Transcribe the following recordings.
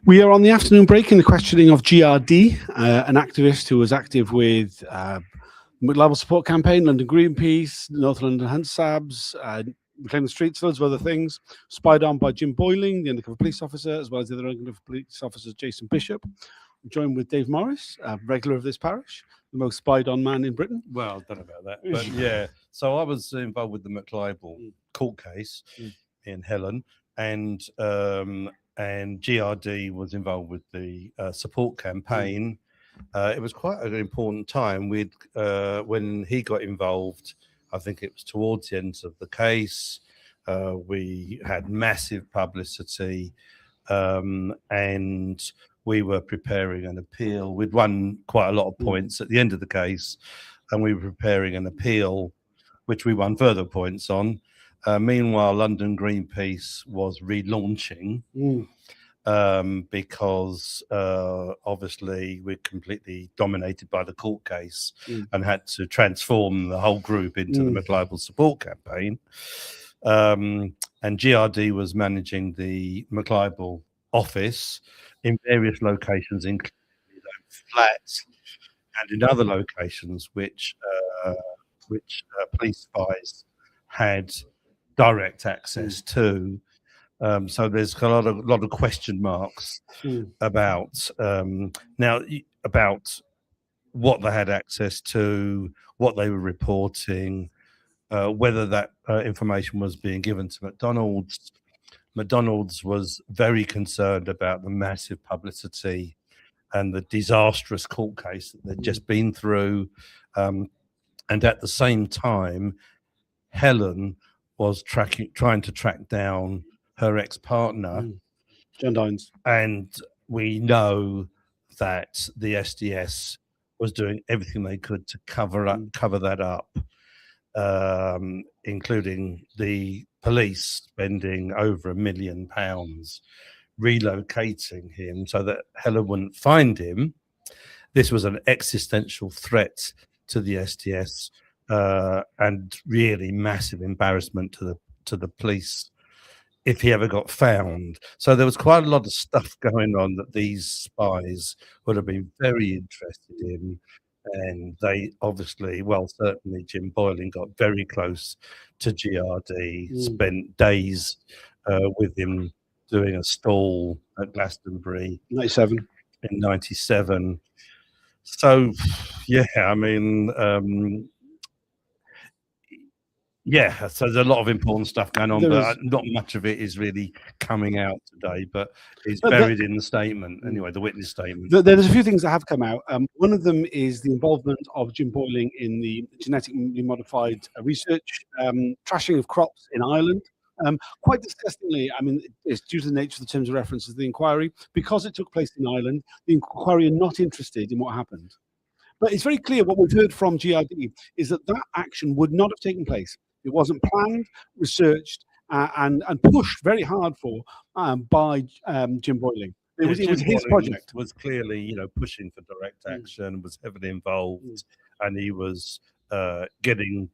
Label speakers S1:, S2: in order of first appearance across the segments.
S1: We are on the afternoon break in the questioning of GRD, an activist who was active with Libel Support Campaign, London Greenpeace, North London Hunt Sabs, Reclaim the Streets, loads of other things. Spied on by Jim Boyling, the undercover police officer, as well as the other undercover police officers, Jason Bishop. I'm joined with Dave Morris, regular of this parish, the most spied on man in Britain.
S2: Well, I don't know about that, but yeah. So I was involved with the McLibel court case in Helen, and GRD was involved with the support campaign. It was quite an important time. When he got involved, I think it was towards the end of the case. We had massive publicity, and we were preparing an appeal. We'd won quite a lot of points at the end of the case, and we were preparing an appeal, which we won further points on. Meanwhile, London Greenpeace was relaunching because obviously we're completely dominated by the court case and had to transform the whole group into the McLibel support campaign. And GRD was managing the McLibel office in various locations, including flats and in other locations which police spies had direct access to. So there's a lot of question marks about about what they had access to, what they were reporting, whether that information was being given to McDonald's. McDonald's was very concerned about the massive publicity and the disastrous court case that they'd just been through. And at the same time, Helen was trying to track down her ex-partner,
S1: John Dines.
S2: And we know that the SDS was doing everything they could to cover that up, including the police spending over £1 million relocating him so that Helen wouldn't find him. This was an existential threat to the SDS, and really massive embarrassment to the police if he ever got found. So there was quite a lot of stuff going on that these spies would have been very interested in. And they obviously, certainly Jim Boyling got very close to GRD, spent days with him doing a stall at Glastonbury.
S1: 97.
S2: In 97. So, yeah, I mean, so there's a lot of important stuff going on, but not much of it is really coming out today, but it's buried in the statement, anyway, the witness statement.
S1: There's a few things that have come out. One of them is the involvement of Jim Boyling in the genetically modified research, trashing of crops in Ireland. Quite disgustingly, I mean, it's due to the nature of the terms of reference of the inquiry. Because it took place in Ireland, the inquiry are not interested in what happened. But it's very clear what we've heard from GRD is that action would not have taken place. It wasn't planned, researched, and pushed very hard for by Jim Boyling. It was his project.
S2: Was clearly, pushing for direct action, was heavily involved, and he was getting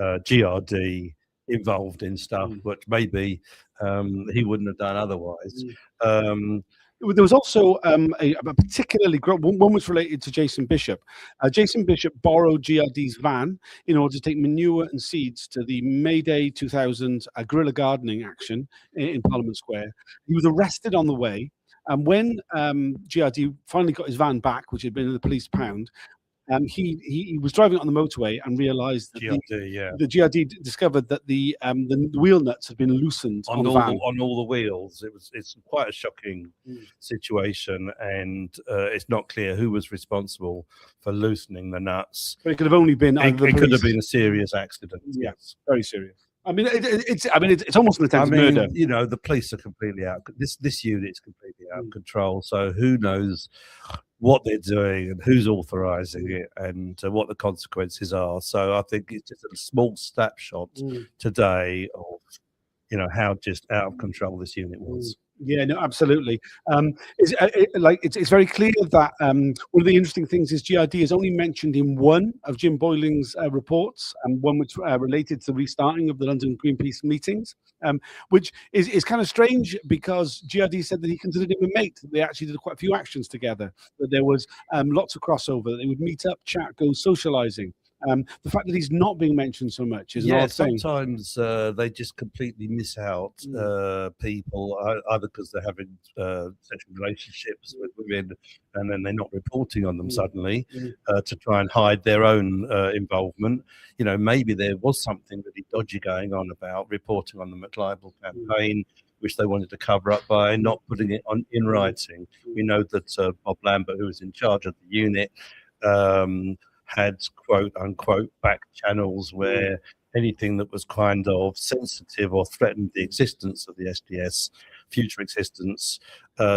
S2: GRD involved in stuff which maybe he wouldn't have done otherwise.
S1: There was also a particularly one was related to Jason Bishop. Jason Bishop borrowed GRD's van in order to take manure and seeds to the May Day 2000 guerrilla gardening action in Parliament Square. He was arrested on the way, and when GRD finally got his van back, which had been in the police pound, he was driving on the motorway and realised that the GRD discovered that the wheel nuts had been loosened on
S2: all the wheels. It's quite a shocking situation, and it's not clear who was responsible for loosening the nuts.
S1: But it could have only been
S2: it could have been a serious accident.
S1: Yes, very serious. I mean, it's almost an attempt at murder.
S2: The police are completely out. This unit's completely out of control. So who knows what they're doing and who's authorising it and what the consequences are. So I think it's just a small snapshot today of how just out of control this unit was.
S1: Yeah, no, absolutely. It's very clear that one of the interesting things is GRD is only mentioned in one of Jim Boyling's reports, and one which related to the restarting of the London Greenpeace meetings, which is kind of strange because GRD said that he considered him a mate. They actually did quite a few actions together. That there was lots of crossover. That they would meet up, chat, go socialising. The fact that he's not being mentioned so much is an odd thing.
S2: Sometimes they just completely miss out people, either because they're having sexual relationships with women and then they're not reporting on them suddenly to try and hide their own involvement. Maybe there was something really dodgy going on about reporting on the McLibel campaign, which they wanted to cover up by not putting it in writing. We know that Bob Lambert, who was in charge of the unit, had quote unquote back channels where anything that was kind of sensitive or threatened the existence of the SDS, future existence,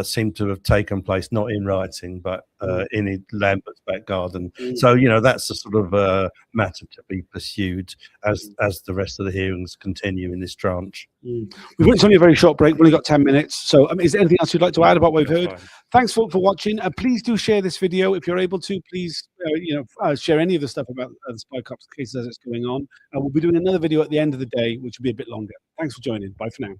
S2: seemed to have taken place not in writing but in Lambert's back garden. So that's a sort of matter to be pursued as the rest of the hearings continue in this tranche.
S1: It's only a very short break. We've only got 10 minutes. So is there anything else you'd like to add about what we've heard? Fine. Thanks for watching. Please do share this video if you're able to. Please, share any of the stuff about the Spy Cops cases as it's going on. We'll be doing another video at the end of the day, which will be a bit longer. Thanks for joining. Bye for now.